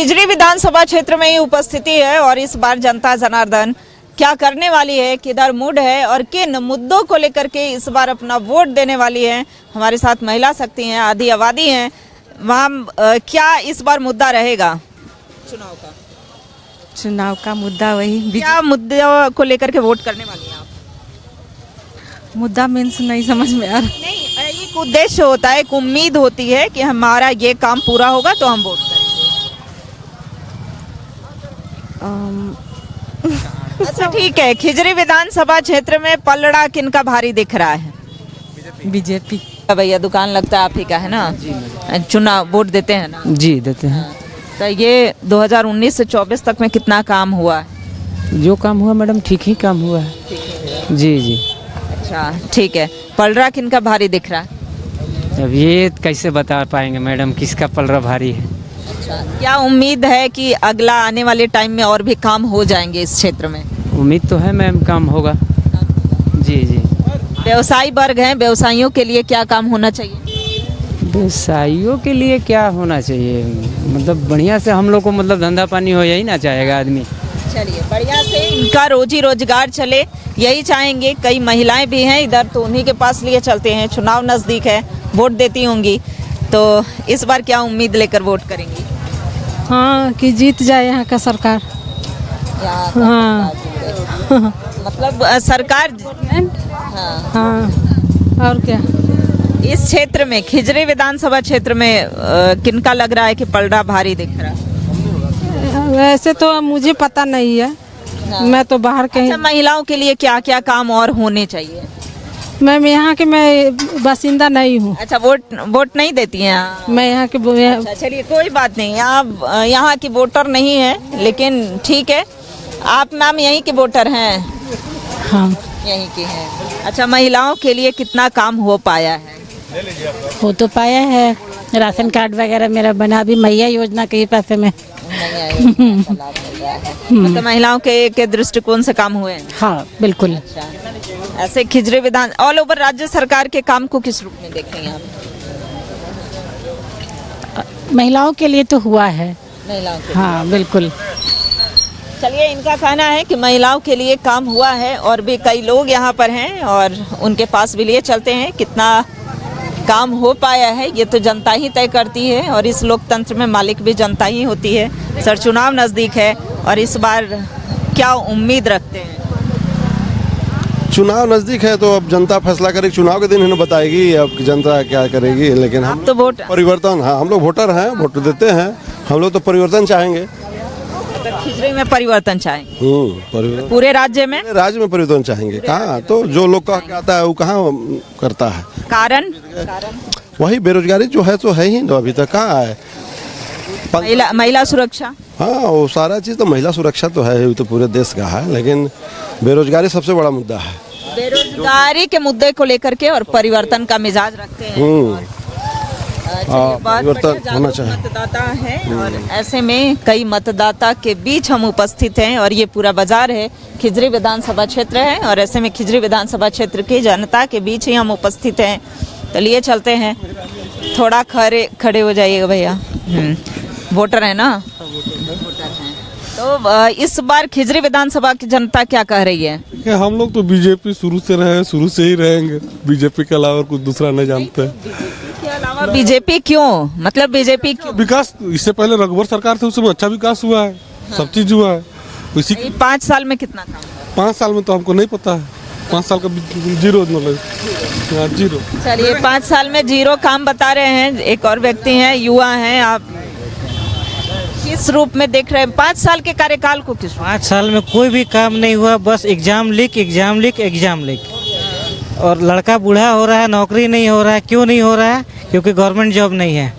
खिजरी विधानसभा क्षेत्र में ही उपस्थिति है और इस बार जनता जनार्दन क्या करने वाली है, किधर मूड है और किन मुद्दों को लेकर के इस बार अपना वोट देने वाली है। हमारे साथ महिला शक्ति हैं, आधी आबादी हैं। वहाँ क्या इस बार मुद्दा रहेगा चुनाव का मुद्दा वही क्या मुद्दों को लेकर के वोट करने वाली हैं आप? मुद्दा मीन्स नहीं समझ में आ रहा। नहीं, एक उद्देश्य होता है, एक उम्मीद होती है कि हमारा ये काम पूरा होगा तो हम वोट करेंगे। अच्छा ठीक है, खिजरी विधानसभा क्षेत्र में पलड़ा किनका भारी दिख रहा है? बीजेपी। भैया दुकान लगता है आप ही का है ना? चुनाव वोट देते हैं ना? जी देते हैं। तो ये 2019 से 24 तक में कितना काम हुआ है? जो काम हुआ मैडम ठीक ही काम हुआ है। जी जी। अच्छा ठीक है, पलड़ा किनका भारी दिख रहा है? अब ये कैसे बता पाएंगे मैडम किसका पलड़ा भारी है। अच्छा, क्या उम्मीद है कि अगला आने वाले टाइम में और भी काम हो जाएंगे इस क्षेत्र में? उम्मीद तो है मैम काम होगा। जी जी। व्यवसायी वर्ग हैं, व्यवसायियों के लिए क्या काम होना चाहिए? व्यवसायियों के लिए क्या होना चाहिए, मतलब बढ़िया से हम लोग को मतलब धंधा पानी हो यही ना चाहेगा आदमी। चलिए बढ़िया से इनका रोजी रोजगार चले यही चाहेंगे। कई महिलाएं भी हैं इधर, तो उन्हीं के पास लिए चलते हैं। चुनाव नज़दीक है, वोट देती होंगी, तो इस बार क्या उम्मीद लेकर वोट करेंगी? हाँ कि जीत जाए यहाँ का सरकार। हाँ मतलब सरकार। हाँ और क्या। इस क्षेत्र में खिजरी विधानसभा क्षेत्र में किनका लग रहा है कि पलड़ा भारी दिख रहा है? वैसे तो मुझे पता नहीं है। मैं तो बाहर कहीं। अच्छा, महिलाओं के लिए क्या क्या काम और होने चाहिए? मैं यहाँ के मैं बासिंदा नहीं हूँ। अच्छा, वोट नहीं देती हैं आप? मैं यहाँ के अच्छा, चलिए कोई बात नहीं, आप यहाँ की वोटर नहीं है, लेकिन ठीक है। आप मैम यहीं के वोटर हैं? हाँ यहीं के हैं। अच्छा, महिलाओं के लिए कितना काम हो पाया है? हो तो पाया है, राशन कार्ड वगैरह मेरा बना भी मैया योजना के ही पैसे में। मतलब महिलाओं के दृष्टिकोण से काम हुए हैं? हाँ बिल्कुल। अच्छा, ऐसे खिजरी विधान ऑल ओवर राज्य सरकार के काम को किस रूप में देखेंगे आप? महिलाओं के लिए तो हुआ है। महिलाओं के हाँ बिल्कुल। चलिए, इनका कहना है कि महिलाओं के लिए काम हुआ है और भी कई लोग यहाँ पर हैं और उनके पास भी लिए चलते हैं। कितना काम हो पाया है ये तो जनता ही तय करती है और इस लोकतंत्र में मालिक भी जनता ही होती है। सर, चुनाव नज़दीक है और इस बार क्या उम्मीद रखते हैं? चुनाव नज़दीक है तो अब जनता फैसला करेगी, चुनाव के दिन इन्हें बताएगी अब जनता क्या करेगी। लेकिन हम तो वोट परिवर्तन, हाँ हम लोग वोटर हैं, वोट देते हैं। हम लोग तो परिवर्तन चाहेंगे। खिजरी में परिवर्तन चाहेंगे? परिवर्तन पूरे राज्य में? राज्य में परिवर्तन चाहेंगे। कहाँ तो जो लोग कह के आता है वो कहाँ करता है। कारण वही बेरोजगारी जो है तो है ही ना, अभी तक कहाँ है। महिला सुरक्षा। हाँ वो सारा चीज़ तो महिला सुरक्षा तो है, वो तो पूरे देश का है, लेकिन बेरोजगारी सबसे बड़ा मुद्दा है। बेरोजगारी के मुद्दे को लेकर के और परिवर्तन का मिजाज रखते हैं। परिवर्तन होना चाहिए। मतदाता है और ऐसे में कई मतदाता के बीच हम उपस्थित हैं और ये पूरा बाजार है, खिजरी विधानसभा क्षेत्र है और ऐसे में खिजरी विधानसभा क्षेत्र की जनता के बीच ही हम उपस्थित हैं। तो लिए चलते हैं, थोड़ा खड़े हो जाइएगा भैया। वोटर है ना? वोटर हैं। तो इस बार खिजरी विधानसभा की जनता क्या कह रही है? कि हम लोग तो बीजेपी शुरू से रहे, शुरू से ही रहेंगे। बीजेपी के अलावा कुछ दूसरा नहीं जानते। बीजेपी क्यों? मतलब बीजेपी क्यों? विकास इससे पहले रघुवर सरकार थे, उसमें अच्छा विकास हुआ है। हाँ। सब चीज हुआ है। इसी 5 साल में कितना काम? 5 साल में तो हमको नहीं पता है। 5 साल का जीरो नॉलेज। जीरो। चलिए 5 साल में जीरो काम बता रहे हैं। एक और व्यक्ति हैं, युवा हैं, आप किस रूप में देख रहे हैं 5 साल के कार्यकाल को? 5 साल में कोई भी काम नहीं हुआ, बस एग्जाम लीक और लड़का बूढ़ा हो रहा है, नौकरी नहीं हो रहा है। क्यों नहीं हो रहा है? क्योंकि गवर्नमेंट जॉब नहीं है।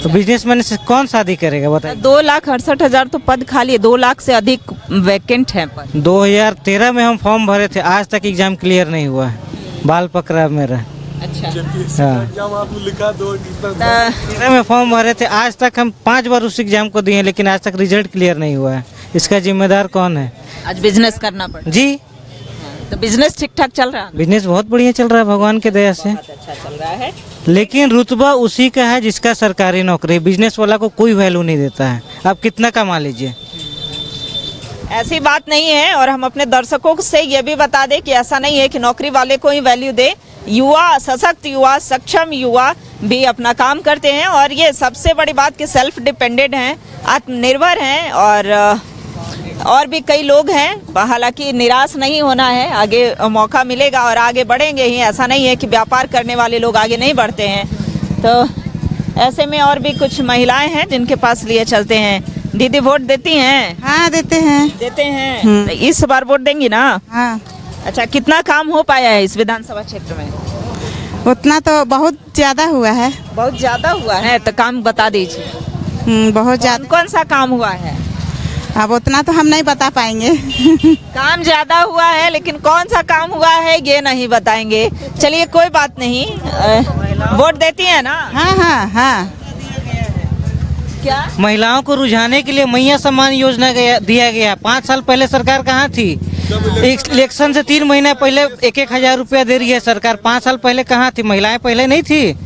तो बिजनेसमैन से कौन शादी करेगा बताइए? 2,68,000 तो पद खाली है, 2 लाख से अधिक वैकेंट है पद। 2013 में हम फॉर्म भरे थे, आज तक एग्जाम क्लियर नहीं हुआ है, बाल पकड़ा मेरा। अच्छा हाँ, 13 में फॉर्म भरे थे, आज तक हम 5 बार उस एग्जाम को दिए, लेकिन आज तक रिजल्ट क्लियर नहीं हुआ है। इसका जिम्मेदार कौन है? आज बिजनेस करना पड़ा जी। तो बिजनेस ठीक ठाक चल रहा है? बिजनेस बहुत बढ़िया चल रहा है भगवान के दया से, बहुत अच्छा चल रहा है। लेकिन रुतबा उसी का है जिसका सरकारी नौकरी। बिजनेस वाला को कोई वैल्यू नहीं देता है, आप कितना कमा लीजिए। ऐसी बात नहीं है, और हम अपने दर्शकों से ये भी बता दें कि ऐसा नहीं है कि नौकरी वाले को ही वैल्यू दे। युवा, सशक्त युवा, सक्षम युवा भी अपना काम करते हैं, और ये सबसे बड़ी बात कि सेल्फ डिपेंडेंट हैं, आत्मनिर्भर हैं, और भी कई लोग हैं। हालांकि निराश नहीं होना है, आगे मौका मिलेगा और आगे बढ़ेंगे ही। ऐसा नहीं है कि व्यापार करने वाले लोग आगे नहीं बढ़ते हैं। तो ऐसे में और भी कुछ महिलाएं हैं जिनके पास लिए चलते हैं। दीदी वोट देती हैं? हाँ देते हैं। देते हैं। तो इस बार वोट देंगी ना? हाँ। अच्छा, कितना काम हो पाया है इस विधानसभा क्षेत्र में? उतना तो बहुत ज्यादा हुआ है। बहुत ज्यादा हुआ है, तो काम बता दीजिए। बहुत ज्यादा। कौन सा काम हुआ है? अब उतना तो हम नहीं बता पाएंगे। काम ज्यादा हुआ है, लेकिन कौन सा काम हुआ है ये नहीं बताएंगे। चलिए कोई बात नहीं। वोट देती है ना? हाँ हाँ हाँ। क्या महिलाओं को रुझाने के लिए मैया सम्मान योजना दिया गया। 5 साल पहले सरकार कहाँ थी? इलेक्शन से 3 महीने पहले 1,000 रुपया दे रही है सरकार। 5 साल पहले कहाँ थी? महिलाएं पहले नहीं थी।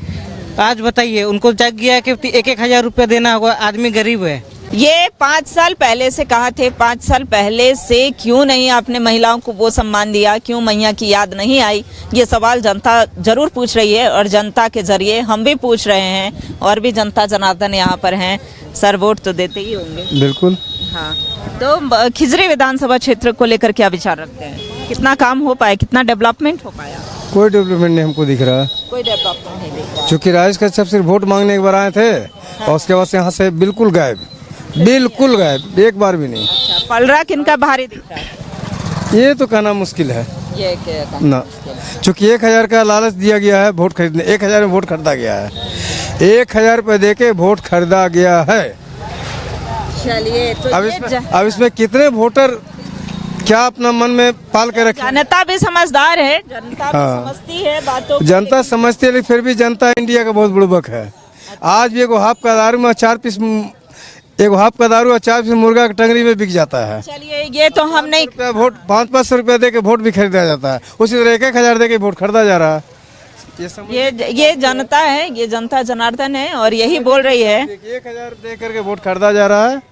आज बताइए, उनको जग गया कि 1,000 रुपया देना होगा, आदमी गरीब है। ये 5 साल पहले से कहा थे। 5 साल पहले से क्यों नहीं आपने महिलाओं को वो सम्मान दिया? क्यों मैया की याद नहीं आई? ये सवाल जनता जरूर पूछ रही है, और जनता के जरिए हम भी पूछ रहे हैं, और भी जनता जनार्दन यहाँ पर हैं। सर, वोट तो देते ही होंगे? बिल्कुल। हाँ, तो खिजरी विधानसभा क्षेत्र को लेकर क्या विचार रखते हैं? कितना काम हो पाया, कितना डेवलपमेंट हो पाया? कोई डेवलपमेंट नहीं हमको दिख रहा। कोई डेवलपमेंट नहीं दिख रहा। चूँकि राजेश कश्यप सिर्फ वोट मांगने एक बार आए थे, और उसके बाद से यहाँ से बिल्कुल गायब, बिल्कुल गायब, एक बार भी नहीं। अच्छा, पलड़ा किनका भारी दिख रहा है? ये तो कहना मुश्किल है ये ना, चूँकि 1,000 का लालच दिया गया है वोट खरीदने। 1,000 में वोट खरीदा गया है। 1,000 रुपये दे के वोट खरीदा गया है। चलिए, तो अब इसमें कितने वोटर क्या अपना मन में पाल के रखे? जनता भी समझदार है, जनता भी हाँ। समझती है बातों को। जनता समझती है, लेकिन फिर भी जनता इंडिया का बहुत बुड़बक है। आज भी एगो हाफ का दारू में 4 पीस, एगो हाफ का दारू और 4 पीस मुर्गा की टंगरी में बिक जाता है। चलिए, ये तो हम नहीं। वोट 500-500 रुपया दे के वोट भी खरीदा जाता है। उसी तरह 1,000 दे के वोट खरीदा जा रहा है। ये जनता है, ये जनता जनार्दन है, और यही बोल रही है। 1,000 दे करके वोट खरीदा जा रहा है,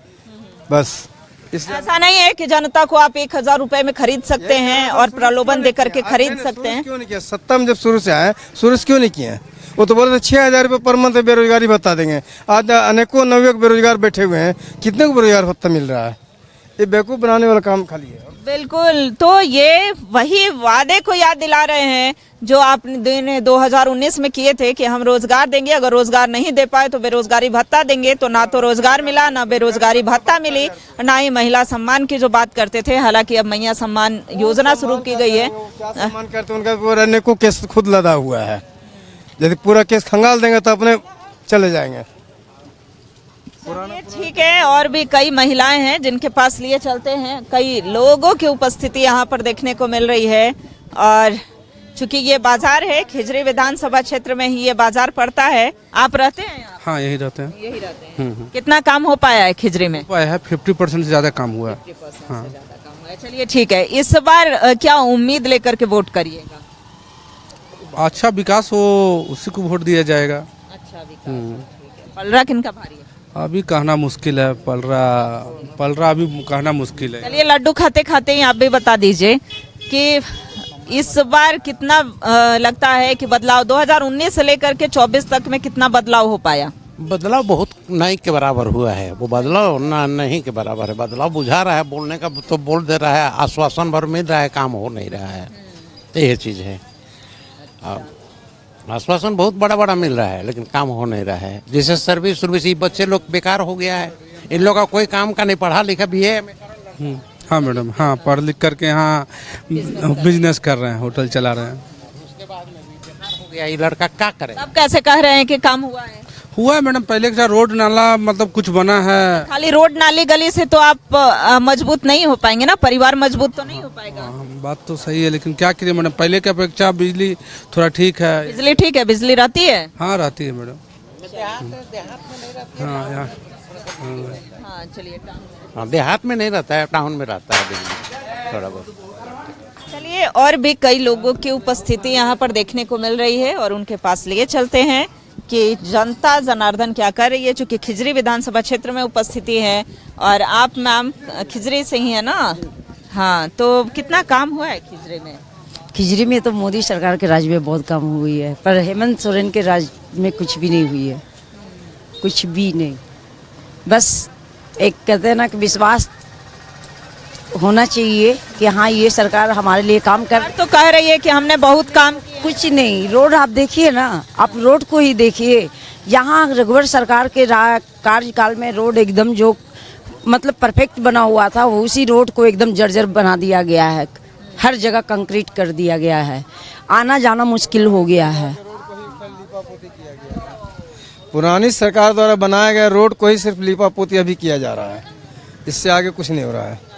बस। ऐसा नहीं है कि जनता को आप 1,000 रुपए में खरीद सकते हैं और प्रलोभन दे करके खरीद सकते हैं। क्यों नहीं किया? सत्ता में जब शुरू से आए, शुरू से क्यों नहीं किए? वो तो बोले थे 6,000 रुपये पर मंथ बेरोजगारी भत्ता देंगे। आज अनेकों नवयुवक बेरोजगार बैठे हुए हैं। कितने को बेरोजगार भत्ता मिल रहा है? ये बेवकूफ़ बनाने वाला काम खाली है। बिल्कुल, तो ये वही वादे को याद दिला रहे हैं जो आपने 2019 में किए थे कि हम रोजगार देंगे, अगर रोजगार नहीं दे पाए तो बेरोजगारी भत्ता देंगे। तो ना तो रोजगार मिला, ना बेरोजगारी भत्ता मिली, ना ही महिला सम्मान की जो बात करते थे। हालांकि अब मैया सम्मान योजना शुरू की गई है। क्या सम्मान करते हैं? उनका अनेकों केस खुद लदा हुआ है। यदि पूरा केस खंगाल देंगे तो अपने चले जाएंगे। ठीक है, और भी कई महिलाएं हैं जिनके पास लिए चलते हैं। कई लोगों की उपस्थिति यहाँ पर देखने को मिल रही है, और चूंकि ये बाजार है, खिजरी विधानसभा क्षेत्र में ही ये बाजार पड़ता है। आप रहते हैं यहाँ? हाँ, यही रहते हैं। यही रहते हैं। कितना काम हो पाया है खिजरी में? है 50% से ज़्यादा काम हुआ है। 50% से ज़्यादा काम हुआ है। चलिए ठीक है, इस बार क्या उम्मीद लेकर के वोट करिएगा? अच्छा विकास हो, उसी को वोट दिया जाएगा। अच्छा विकास। पलड़ा किनका भारी है? अभी कहना मुश्किल है। पलरा अभी कहना मुश्किल है। चलिए, लड्डू खाते खाते ही आप भी बता दीजिए कि इस बार कितना लगता है कि बदलाव 2019 से लेकर के 24 तक में कितना बदलाव हो पाया? बदलाव बहुत नहीं के बराबर हुआ है। वो बदलाव ना नहीं के बराबर है। बदलाव बुझा रहा है, बोलने का तो बोल दे रहा है, आश्वासन भर मिल रहा है, काम हो नहीं रहा है। यही चीज़ है। आश्वासन बहुत बड़ा बड़ा मिल रहा है, लेकिन काम हो नहीं रहा है। जैसे सर्विस ये बच्चे लोग बेकार हो गया है। इन लोगों का कोई काम का नहीं, पढ़ा लिखा भी है। हाँ मैडम, हाँ पढ़ लिख करके यहाँ बिजनेस कर रहे हैं, होटल चला रहे हैं। उसके बाद में भी बेकार हो गया। ये लड़का क्या करे? सब कैसे कह रहे हैं कि काम हुआ है? हुआ है मैडम। पहले का रोड नाला मतलब कुछ बना है। खाली रोड नाली गली से तो आप मजबूत नहीं हो पाएंगे ना, परिवार मजबूत तो नहीं हो पाएगा। बात तो सही है, लेकिन क्या करिए मैडम, पहले की अपेक्षा बिजली थोड़ा ठीक है। बिजली ठीक है? बिजली रहती है? हाँ रहती है मैडम। हाँ, चलिए। देहात में नहीं रहता है, टाउन में रहता है बिजली थोड़ा बहुत। चलिए, चलिए, और भी कई लोगों की उपस्थिति यहाँ पर देखने को मिल रही है और उनके पास लिए चलते हैं कि जनता जनार्दन क्या कर रही है। चूंकि खिजरी विधानसभा क्षेत्र में उपस्थिति है और आप मैम खिजरी से ही है ना? हाँ, तो कितना काम हुआ है खिजरी में? खिजरी में तो मोदी सरकार के राज में बहुत काम हुई है, पर हेमंत सोरेन के राज में कुछ भी नहीं हुई है, कुछ भी नहीं। बस एक कहते हैं ना कि विश्वास होना चाहिए कि हाँ ये सरकार हमारे लिए काम कर। तो कह रही है कि हमने बहुत काम किया। कुछ नहीं, रोड आप देखिए ना, आप रोड को ही देखिए। यहाँ रघुवर सरकार के कार्यकाल में रोड एकदम जो मतलब परफेक्ट बना हुआ था, वो उसी रोड को एकदम जर्जर बना दिया गया है। हर जगह कंक्रीट कर दिया गया है, आना जाना मुश्किल हो गया है। पुरानी सरकार द्वारा बनाया गया रोड को ही सिर्फ लीपा पोती अभी किया जा रहा है, इससे आगे कुछ नहीं हो रहा है।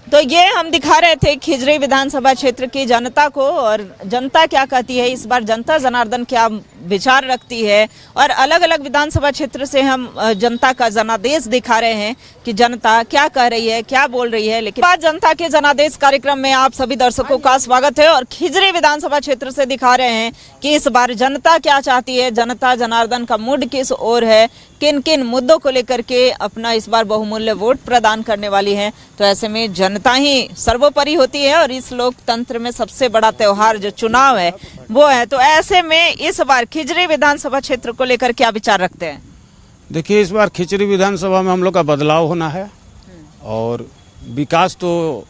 तो ये हम दिखा रहे थे खिजरी विधानसभा क्षेत्र की जनता को, और जनता क्या कहती है इस बार, जनता जनार्दन क्या विचार रखती है, और अलग अलग विधानसभा क्षेत्र से हम जनता का जनादेश दिखा रहे हैं कि जनता क्या कह रही है, क्या बोल रही है। लेकिन आज जनता के जनादेश कार्यक्रम में आप सभी दर्शकों का स्वागत है, और खिजरी विधानसभा क्षेत्र से दिखा रहे हैं कि इस बार जनता क्या चाहती है, जनता जनार्दन का मूड किस ओर है, किन किन मुद्दों को लेकर के अपना इस बार बहुमूल्य वोट प्रदान करने वाली है। तो ऐसे में जनता ही सर्वोपरि होती है, और इस लोकतंत्र में सबसे बड़ा त्योहार जो चुनाव है वो है। तो ऐसे में इस बार खिजरी विधानसभा क्षेत्र को लेकर क्या विचार रखते हैं? देखिए, इस बार खिचड़ी विधानसभा में हम लोग का बदलाव होना है, और विकास तो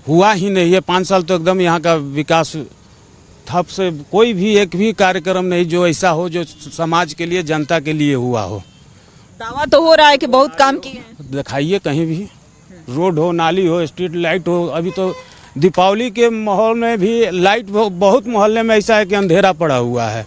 हुआ ही नहीं है। 5 साल तो एकदम यहाँ का विकास ठप से, कोई भी एक भी कार्यक्रम नहीं जो ऐसा हो जो समाज के लिए, जनता के लिए हुआ हो। दावा तो हो रहा है कि बहुत काम किए हैं। दिखाइए कहीं भी, रोड हो, नाली हो, स्ट्रीट लाइट हो। अभी तो दीपावली के माहौल में भी लाइट बहुत मोहल्ले में ऐसा है कि अंधेरा पड़ा हुआ है,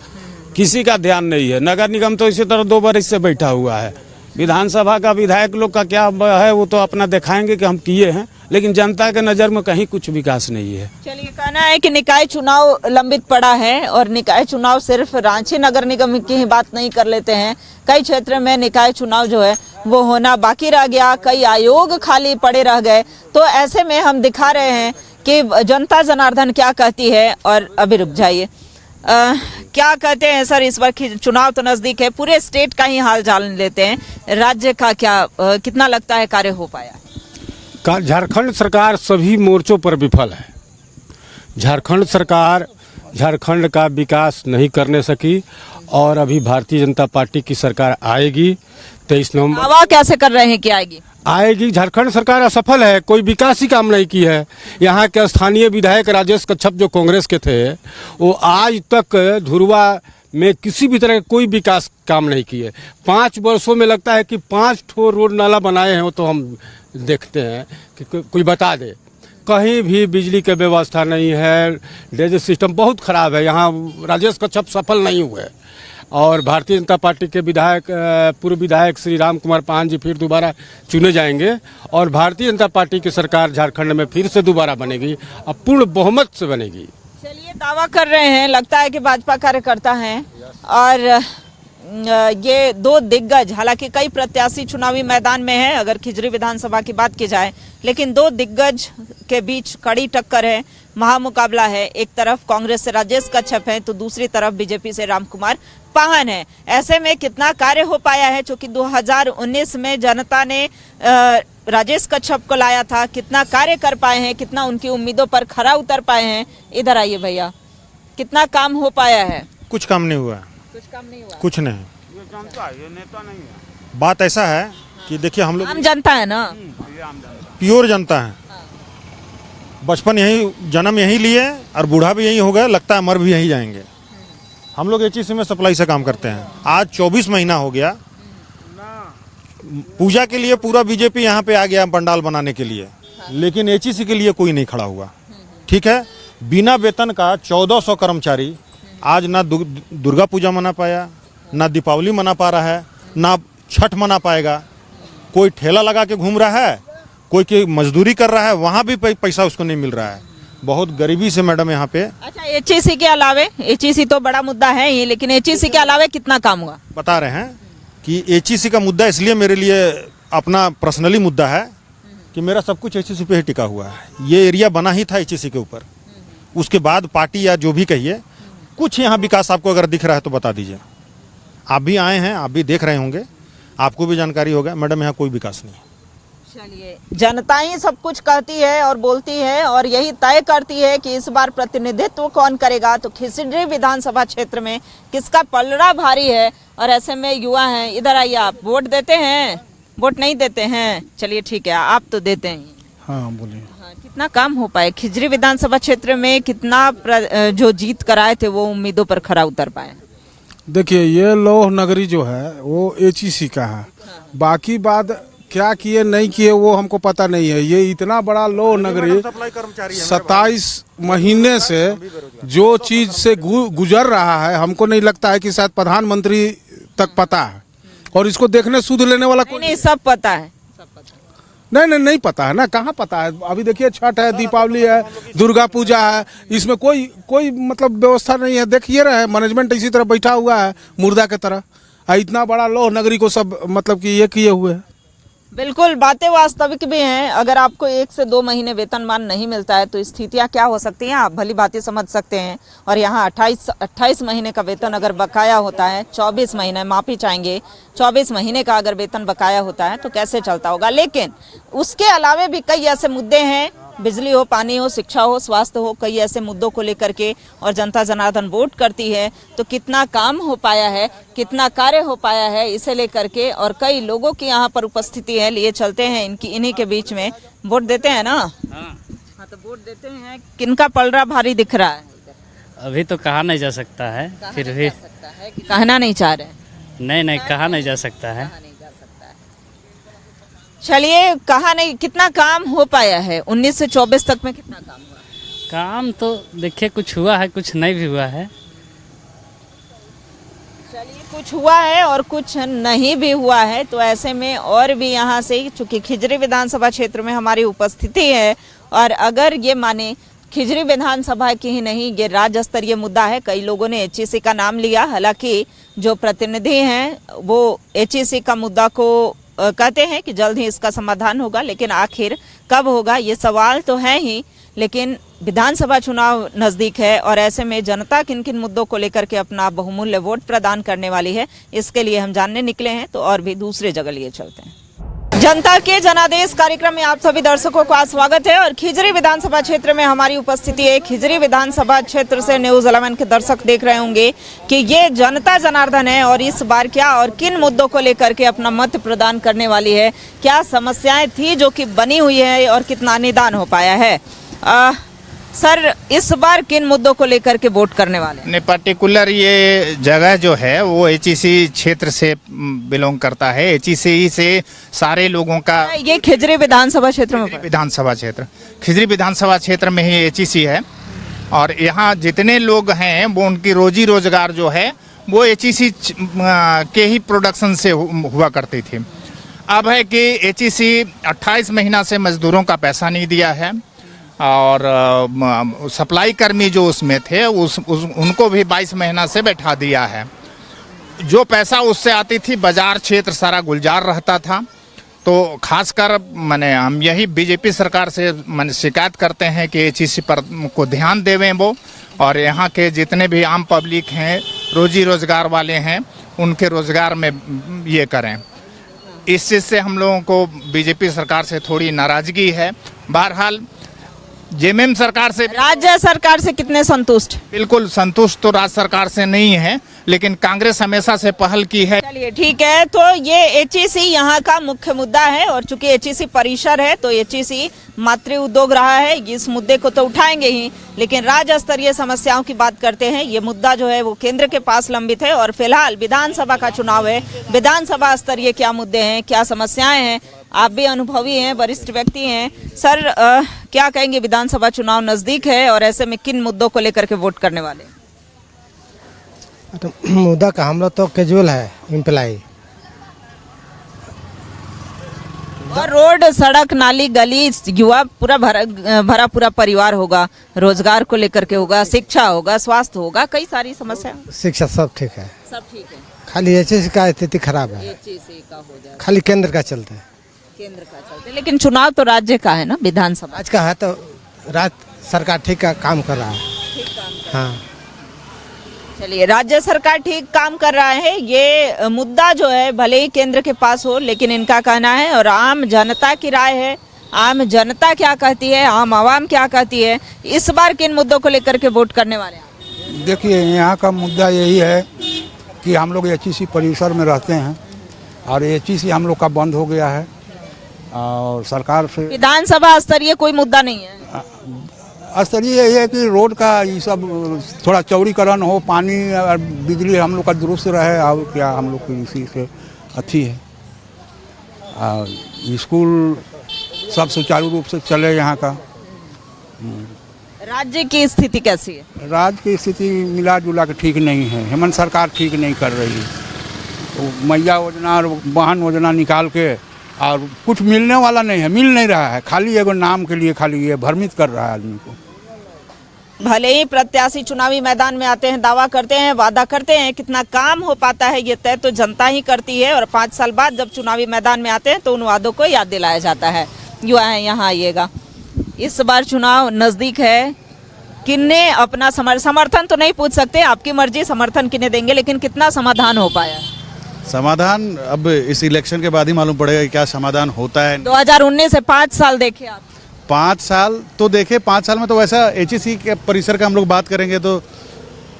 किसी का ध्यान नहीं है। नगर निगम तो इसी तरह 2 बरस से बैठा हुआ है। विधानसभा का विधायक लोग का क्या है वो तो अपना दिखाएंगे कि हम किए हैं, लेकिन जनता के नज़र में कहीं कुछ विकास नहीं है। चलिए, कहना है कि निकाय चुनाव लंबित पड़ा है, और निकाय चुनाव सिर्फ रांची नगर निगम की ही बात नहीं कर लेते हैं, कई क्षेत्र में निकाय चुनाव जो है वो होना बाकी रह गया, कई आयोग खाली पड़े रह गए। तो ऐसे में हम दिखा रहे हैं कि जनता जनार्दन क्या कहती है। और अभी रुक जाइए, क्या कहते हैं सर, इस बार चुनाव तो नजदीक है, पूरे स्टेट का ही हाल जान लेते हैं, राज्य का क्या कितना लगता है कार्य हो पाया? झारखंड सरकार सभी मोर्चों पर विफल है। झारखंड सरकार झारखंड का विकास नहीं करने सकी, और अभी भारतीय जनता पार्टी की सरकार आएगी 23 नवंबर। दावा कैसे कर रहे हैं कि आएगी? झारखंड सरकार असफल है, कोई विकास ही काम नहीं की है। यहाँ के स्थानीय विधायक राजेश कच्छप जो कांग्रेस के थे, वो आज तक धुरवा में किसी भी तरह कोई विकास काम नहीं किए। 5 वर्षों में लगता है कि 5 ठो रोड नाला बनाए हैं, वो तो हम देखते हैं कि कोई बता दे। कहीं भी बिजली की व्यवस्था नहीं है, ड्रेनेज सिस्टम बहुत खराब है। यहाँ राजेश कच्छप सफल नहीं हुए, और भारतीय जनता पार्टी के विधायक, पूर्व विधायक श्री राम कुमार पान जी फिर दोबारा चुने जाएंगे, और भारतीय जनता पार्टी की सरकार झारखंड में फिर से दोबारा बनेगी, अब पूर्ण बहुमत से बनेगी। चलिए, दावा कर रहे हैं, लगता है कि भाजपा कार्यकर्ता हैं, और ये 2 दिग्गज, हालांकि कई प्रत्याशी चुनावी मैदान में हैं अगर खिजरी विधानसभा की बात की जाए, लेकिन 2 दिग्गज के बीच कड़ी टक्कर है, महामुकाबला है। एक तरफ कांग्रेस से राजेश कच्छप है, तो दूसरी तरफ बीजेपी से राम कुमार पाहन है। ऐसे में कितना कार्य हो पाया है, क्योंकि 2019 में जनता ने राजेश कच्छप को लाया था, कितना कार्य कर पाए हैं, कितना उनकी उम्मीदों पर खरा उतर पाए हैं? इधर आइए भैया, कितना काम हो पाया है? कुछ काम नहीं हुआ। कुछ काम नहीं हुआ, कुछ नहीं। ये जनता है, ये नेता नहीं है। बात ऐसा है कि देखिए, हम लोग आम जनता है ना, प्योर जनता है। बचपन यही, जन्म यही लिए, और बूढ़ा भी यही हो गया, लगता है मर भी यही जाएंगे। हम लोग एचईसी में सप्लाई से काम करते हैं। आज 24 महीना हो गया। पूजा के लिए पूरा बीजेपी यहाँ पे आ गया पंडाल बनाने के लिए, लेकिन एचईसी के लिए कोई नहीं खड़ा हुआ। ठीक है, बिना वेतन का 1400 कर्मचारी आज ना दुर्गा पूजा मना पाया, ना दीपावली मना पा रहा है, ना छठ मना पाएगा। कोई ठेला लगा के घूम रहा है, कोई की मजदूरी कर रहा है, वहाँ भी पैसा उसको नहीं मिल रहा है। बहुत गरीबी से मैडम यहाँ पे। अच्छा, एचईसी के अलावे, एचईसी तो बड़ा मुद्दा है ही, लेकिन एचईसी के अलावे कितना काम हुआ? बता रहे हैं कि एचईसी का मुद्दा इसलिए मेरे लिए अपना पर्सनली मुद्दा है कि मेरा सब कुछ एचईसी पे ही टिका हुआ है। ये एरिया बना ही था एचईसी के ऊपर, उसके बाद पार्टी या जो भी कहिए, कुछ यहाँ विकास आपको अगर दिख रहा है तो बता दीजिए। आप भी आए हैं, आप भी देख रहे होंगे, आपको भी जानकारी होगा। मैडम यहाँ कोई विकास नहीं है। चलिए, जनता ही सब कुछ कहती है और बोलती है और यही तय करती है कि इस बार प्रतिनिधित्व कौन करेगा। तो खिजरी विधानसभा क्षेत्र में किसका पलड़ा भारी है, और ऐसे में युवा हैं। इधर आइए, आप वोट देते हैं? वोट नहीं देते हैं? चलिए ठीक है, आप तो देते हैं। हाँ बोलिए। हाँ, कितना काम हो पाए खिजरी विधानसभा क्षेत्र में? कितना जो जीत कराए थे वो उम्मीदों पर खरा उतर पाए? देखिए, ये लौह नगरी जो है वो एचईसी का है। बाकी बात क्या किए नहीं किए वो हमको पता नहीं है। ये इतना बड़ा लौह नगरी 27 महीने से जो चीज से गुजर रहा है, हमको नहीं लगता है कि शायद प्रधानमंत्री तक पता है। और इसको देखने सूद लेने वाला कोई नहीं, सब पता है। नहीं पता है ना, कहाँ पता है। अभी देखिए, छठ है, दीपावली है, दुर्गा पूजा है, इसमें कोई मतलब व्यवस्था नहीं है। देखिए रहे मैनेजमेंट इसी तरह बैठा हुआ है मुर्दा के तरह। इतना बड़ा लौह नगरी को सब मतलब कि ये किए हुए है। बिल्कुल, बातें वास्तविक भी हैं। अगर आपको 1 से 2 महीने वेतनमान नहीं मिलता है तो स्थितियां क्या हो सकती हैं, आप भली बातें समझ सकते हैं। और यहाँ 28 महीने का वेतन अगर बकाया होता है, 24 महीने माफी चाहेंगे, 24 महीने का अगर वेतन बकाया होता है तो कैसे चलता होगा। लेकिन उसके अलावे भी कई ऐसे मुद्दे हैं, बिजली हो, पानी हो, शिक्षा हो, स्वास्थ्य हो, कई ऐसे मुद्दों को लेकर के और जनता जनार्दन वोट करती है। तो कितना काम हो पाया है, कितना कार्य हो पाया है, इसे लेकर के और कई लोगों की यहाँ पर उपस्थिति है। लिए चलते हैं इन्हीं के बीच में। वोट देते हैं ना? हाँ, तो वोट देते हैं। किनका पलड़ा भारी दिख रहा है? अभी तो कहा नहीं जा सकता है, फिर भी कहना नहीं चाह रहे? नहीं कहा नहीं जा सकता है। चलिए, कहा नहीं, कितना काम हो पाया है 19 से 24 तक में? कितना काम हुआ? काम तो देखिए, कुछ हुआ है, कुछ नहीं भी हुआ है। चलिए, कुछ हुआ है और कुछ नहीं भी हुआ है। तो ऐसे में और भी यहाँ से, चूंकि खिजरी विधानसभा क्षेत्र में हमारी उपस्थिति है और अगर ये माने खिजरी विधानसभा की ही नहीं, ये राज्य स्तरीय मुद्दा है। कई लोगों ने एचईसी का नाम लिया, हालांकि जो प्रतिनिधि हैं वो एचईसी का मुद्दा को कहते हैं कि जल्द ही इसका समाधान होगा। लेकिन आखिर कब होगा ये सवाल तो है ही। लेकिन विधानसभा चुनाव नजदीक है और ऐसे में जनता किन किन मुद्दों को लेकर के अपना बहुमूल्य वोट प्रदान करने वाली है, इसके लिए हम जानने निकले हैं। तो और भी दूसरे जगह लिए चलते हैं। जनता के जनादेश कार्यक्रम में आप सभी दर्शकों का स्वागत है और खिजरी विधानसभा क्षेत्र में हमारी उपस्थिति है। खिजरी विधानसभा क्षेत्र से न्यूज 11 के दर्शक देख रहे होंगे कि ये जनता जनार्दन है और इस बार क्या और किन मुद्दों को लेकर के अपना मत प्रदान करने वाली है, क्या समस्याएं थी जो कि बनी हुई है और कितना निदान हो पाया है। सर, इस बार किन मुद्दों को लेकर के वोट करने वाले हैं? पर्टिकुलर ये जगह जो है वो एचईसी क्षेत्र से बिलोंग करता है। एचईसी से सारे लोगों का, ये खिजरी विधानसभा क्षेत्र में, खिजरी विधानसभा क्षेत्र में ही एचईसी है और यहाँ जितने लोग हैं वो उनकी रोजी रोजगार जो है वो एचईसी के ही प्रोडक्शन से हुआ करती थी। अब है कि एचईसी 28 महीना से मजदूरों का पैसा नहीं दिया है और सप्लाई कर्मी जो उसमें थे उनको भी 22 महीना से बैठा दिया है। जो पैसा उससे आती थी, बाजार क्षेत्र सारा गुलजार रहता था। तो खासकर मैंने हम यही बीजेपी सरकार से मैंने शिकायत करते हैं कि एचईसी पर को ध्यान देवें वो, और यहाँ के जितने भी आम पब्लिक हैं, रोजी रोजगार वाले हैं, उनके रोजगार में ये करें। इस चीज़ से हम लोगों को बीजेपी सरकार से थोड़ी नाराजगी है। बहरहाल जेएमएम सरकार से, राज्य सरकार से कितने संतुष्ट? बिल्कुल संतुष्ट तो राज्य सरकार से नहीं है, लेकिन कांग्रेस हमेशा से पहल की है। चलिए ठीक है, तो ये एचईसी यहाँ का मुख्य मुद्दा है और चूंकि एचईसी परिसर है तो एचईसी मातृ उद्योग रहा है, इस मुद्दे को तो उठाएंगे ही। लेकिन राज्य स्तरीय समस्याओं की बात करते हैं। ये मुद्दा जो है वो केंद्र के पास लंबित है और फिलहाल विधानसभा का चुनाव है। विधानसभा स्तरीय क्या मुद्दे हैं, क्या समस्याएं हैं? आप भी अनुभवी हैं, वरिष्ठ व्यक्ति हैं। सर, क्या कहेंगे, विधानसभा चुनाव नजदीक है और ऐसे में किन मुद्दों को लेकर के वोट करने वाले? तो मुद्दा का हम लोग तो कैजुअल है, एम्प्लाई और रोड, सड़क, नाली, गली, युवा पूरा भरा पूरा परिवार होगा, रोजगार को लेकर के होगा, शिक्षा होगा, स्वास्थ्य होगा, कई सारी समस्या। शिक्षा सब ठीक है, सब ठीक है, खाली एचईसी का स्थिति खराब है। एचईसी का हो जाए, खाली केंद्र का चलता है। केंद्र का चलते, लेकिन चुनाव तो राज्य का है ना, विधानसभा आज का है तो राज्य सरकार ठीक का काम कर रहा है। हाँ, चलिए, राज्य सरकार ठीक काम कर रहा है, ये मुद्दा जो है भले ही केंद्र के पास हो, लेकिन इनका कहना है और आम जनता की राय है, आम जनता क्या कहती है, आम आवाम क्या कहती है, इस बार किन मुद्दों को लेकर के वोट करने वाले हैं? देखिए, यहाँ का मुद्दा यही है कि हम लोग एचईसी परिसर में रहते हैं और एचईसी हम लोग का बंद हो गया है और सरकार से विधानसभा स्तरीय कोई मुद्दा नहीं है। स्तरीय यही है कि रोड का ये सब थोड़ा चौड़ीकरण हो, पानी और बिजली हम लोग का दुरुस्त रहे, और क्या हम लोग की इसी से अच्छी है। और स्कूल सब सुचारू रूप से चले यहाँ का। राज्य की स्थिति कैसी है? राज्य की स्थिति मिला जुला के ठीक नहीं है, हेमंत सरकार ठीक नहीं कर रही है। तो मैया योजना और वाहन योजना निकाल के और कुछ मिलने वाला नहीं है, मिल नहीं रहा है, खाली एगो नाम के लिए खाली ये भ्रमित कर रहा है आदमी को। भले ही प्रत्याशी चुनावी मैदान में आते हैं, दावा करते हैं, वादा करते हैं, कितना काम हो पाता है ये तय तो जनता ही करती है, और 5 साल बाद जब चुनावी मैदान में आते हैं तो उन वादों को याद दिलाया जाता है। युवा है यहाँ आइएगा, इस बार चुनाव नजदीक है, किन्ने अपना समर्थन तो नहीं पूछ सकते, आपकी मर्जी, समर्थन किन्ने देंगे, लेकिन कितना समाधान हो पाया? समाधान अब इस इलेक्शन के बाद ही मालूम पड़ेगा कि क्या समाधान होता है। 2019 से 5 साल देखे आप। 5 साल तो देखे, 5 साल में तो वैसा एचईसी के परिसर का हम लोग बात करेंगे तो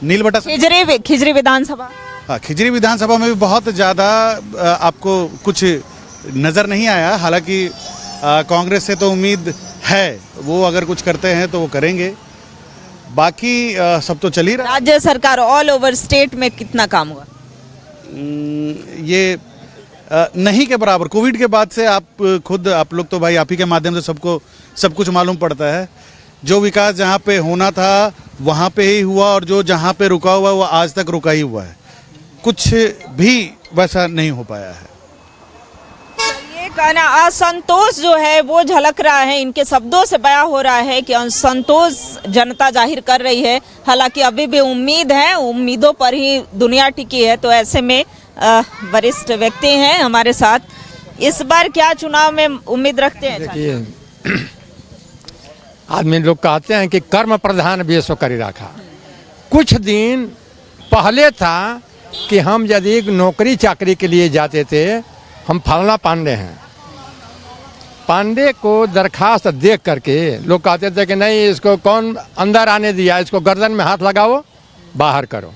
नीलबटा खिजरी विधानसभा, हाँ, खिजरी विधानसभा में भी बहुत ज़्यादा आपको कुछ नज़र नहीं आया। हालांकि कांग्रेस से तो उम्मीद है, वो अगर कुछ करते हैं तो वो करेंगे, बाकी सब तो चल ही रहा। राज्य सरकार ऑल ओवर स्टेट में कितना काम हुआ? ये नहीं के बराबर। कोविड के बाद से आप लोग तो भाई आप ही के माध्यम से सबको सब कुछ मालूम पड़ता है। जो विकास जहाँ पे होना था वहाँ पे ही हुआ, और जो जहाँ पे रुका हुआ वो आज तक रुका ही हुआ है, कुछ भी वैसा नहीं हो पाया है। ये कहना असंतोष जो है वो झलक रहा है, इनके शब्दों से बयां हो रहा है कि असंतोष जनता जाहिर कर रही है। हालांकि अभी भी उम्मीद है, उम्मीदों पर ही दुनिया टिकी है। तो ऐसे में वरिष्ठ व्यक्ति हैं हमारे साथ, इस बार क्या चुनाव में उम्मीद रखते हैं? देखिए, आदमी लोग कहते हैं कि कर्म प्रधान विश्व करी रखा। कुछ दिन पहले था कि हम यदि नौकरी चाकरी के लिए जाते थे, हम फलना पांडे हैं, पांडे को दरखास्त देख करके लोग कहते थे कि नहीं, इसको कौन अंदर आने दिया, इसको गर्दन में हाथ लगाओ, बाहर करो।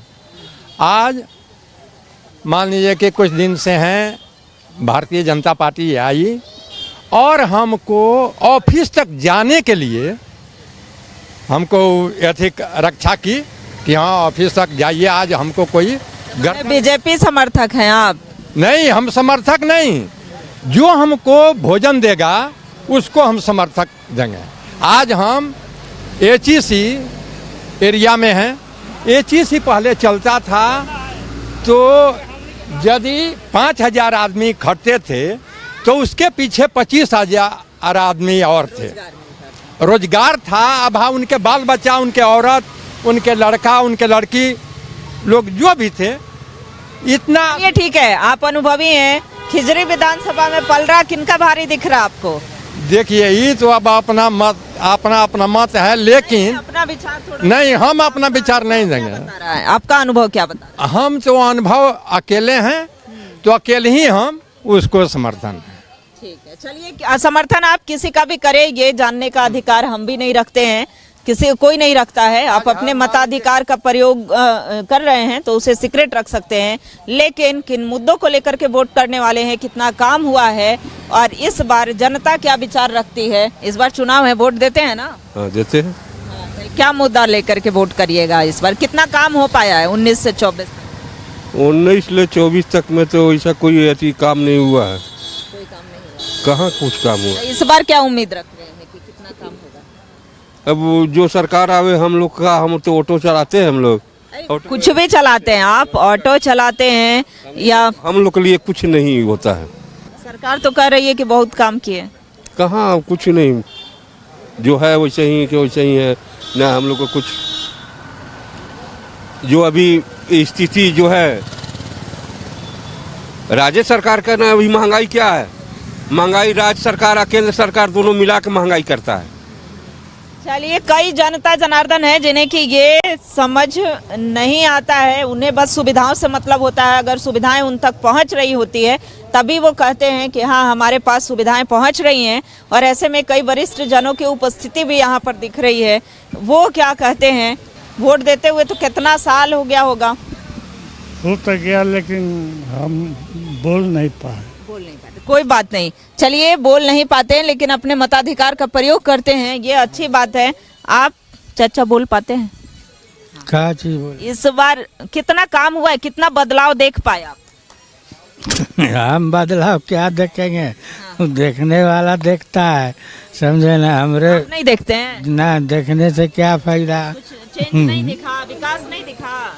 आज मान लीजिए कि कुछ दिन से हैं, भारतीय जनता पार्टी आई और हमको ऑफिस तक जाने के लिए हमको अधिक रक्षा की कि हाँ ऑफिस तक जाइए। आज हमको कोई बीजेपी समर्थक हैं आप? नहीं, हम समर्थक नहीं, जो हमको भोजन देगा उसको हम समर्थक देंगे। आज हम एचईसी एरिया में हैं। एचईसी पहले चलता था तो यदि 5,000 आदमी खटते थे तो उसके पीछे 25,000 आदमी और थे, रोजगार था। अब हाँ, उनके बाल बच्चा, उनके औरत, उनके लड़का, उनके लड़की लोग जो भी थे, इतना। ये ठीक है, आप अनुभवी हैं। खिजरी विधानसभा में पलड़ा किनका भारी दिख रहा आपको? देखिए, ये तो अब अपना मत है, लेकिन अपना विचार थोड़ा नहीं, हम अपना विचार नहीं देंगे। आपका अनुभव क्या बता? हम तो अनुभव अकेले हैं, तो अकेले ही हम उसको समर्थन है। ठीक है, चलिए, समर्थन आप किसी का भी करें, ये जानने का अधिकार हम भी नहीं रखते हैं, कोई नहीं रखता है। आप अपने मताधिकार का प्रयोग कर रहे हैं तो उसे सीक्रेट रख सकते हैं, लेकिन किन मुद्दों को लेकर के वोट करने वाले हैं, कितना काम हुआ है, और इस बार जनता क्या विचार रखती है। इस बार चुनाव है, वोट देते हैं ना? हाँ, देते हैं। क्या मुद्दा लेकर के वोट करिएगा इस बार? कितना काम हो पाया है 19 से 24 तक? 19 से 24 तक में तो ऐसा कोई ऐसी काम नहीं हुआ है। कोई काम नहीं हुआ? कहाँ कुछ काम हुआ? इस बार क्या उम्मीद रख रहे हैं कि कितना काम होगा? अब जो सरकार आवे, हम लोग का, हम तो ऑटो चलाते हैं, हम लोग कुछ भी चलाते हैं। आप ऑटो चलाते हैं या? हम लोग के लिए कुछ नहीं होता है। सरकार तो कह रही है कि बहुत काम किए। कहाँ, कुछ नहीं, जो है वैसे ही कि वैसे ही है ना। हम लोग को कुछ, जो अभी स्थिति जो है राज्य सरकार का ना, अभी महंगाई क्या है, महंगाई राज्य सरकार और केंद्र सरकार दोनों मिला के महंगाई करता है। चलिए, कई जनता जनार्दन है जिन्हें कि ये समझ नहीं आता है, उन्हें बस सुविधाओं से मतलब होता है। अगर सुविधाएं उन तक पहुंच रही होती है तभी वो कहते हैं कि हाँ हमारे पास सुविधाएं पहुंच रही हैं। और ऐसे में कई वरिष्ठ जनों की उपस्थिति भी यहाँ पर दिख रही है। वो क्या कहते हैं? वोट देते हुए तो कितना साल हो गया होगा? हो तो गया, लेकिन हम बोल नहीं पाए। कोई बात नहीं, चलिए, बोल नहीं पाते हैं लेकिन अपने मताधिकार का प्रयोग करते हैं, ये अच्छी बात है। आप चाचा बोल पाते हैं? क्या चीज बोल? इस बार कितना काम हुआ है, कितना बदलाव देख पाए आप? हम बदलाव क्या देखेंगे? देखने वाला देखता है, समझे ना। हमरे नहीं देखते हैं ना, देखने से क्या फायदा? चेंज नहीं दिखा, विकास नहीं दिखा।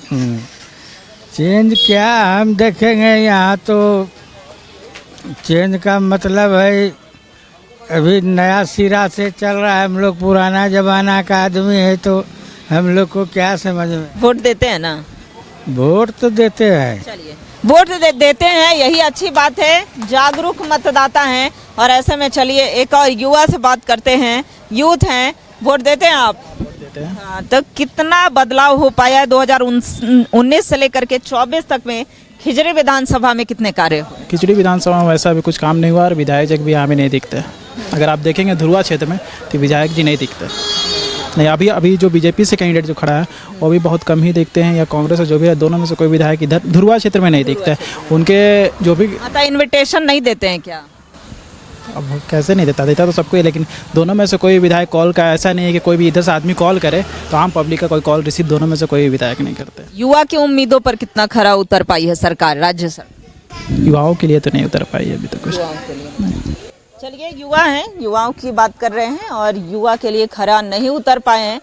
चेंज क्या हम देखेंगे? यहाँ तो चेंज का मतलब है अभी नया सिरा से चल रहा है। हम लोग पुराना जमाना का आदमी है तो हम लोग को क्या समझ में। वोट देते हैं ना? वोट तो देते हैं। चलिए, वोट देते हैं, यही अच्छी बात है। जागरूक मतदाता हैं। और ऐसे में चलिए एक और युवा से बात करते हैं। यूथ हैं, वोट देते हैं आप? देते हैं। हाँ, तो कितना बदलाव हो पाया है 2019 से लेकर के 24 तक में? खिजरी विधानसभा में कितने कार्य हुए? खिचड़ी विधानसभा में वैसा भी कुछ काम नहीं हुआ और विधायक जी भी यहाँ भी नहीं दिखते। अगर आप देखेंगे धुरुआ क्षेत्र में तो विधायक जी नहीं दिखते। नहीं, अभी जो बीजेपी से कैंडिडेट जो खड़ा है वो भी बहुत कम ही दिखते हैं, या कांग्रेस जो भी है, दोनों में से कोई विधायक इधर धुरुआ क्षेत्र में नहीं दिखता है। उनके जो भी इन्विटेशन नहीं देते हैं क्या? अब कैसे नहीं देता तो सबको ही, लेकिन दोनों में से कोई विधायक कॉल का ऐसा नहीं है कि कोई भी इधर से आदमी कॉल करे तो आम पब्लिक का कोई कॉल रिसीव दोनों में से कोई विधायक नहीं करते। युवा की उम्मीदों पर कितना खरा उतर पाई है सरकार, राज्य सरकार? युवाओं के लिए तो नहीं उतर पाई अभी तक कुछ। चलिए, युवा हैं, युवाओं की बात कर रहे हैं और युवा के लिए खरा नहीं उतर पाए हैं।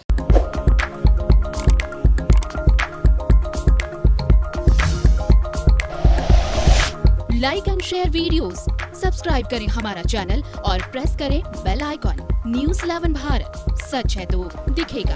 Like and share videos, subscribe करें हमारा चैनल और प्रेस करें बेल आइकॉन। News 11 भारत, सच है तो दिखेगा।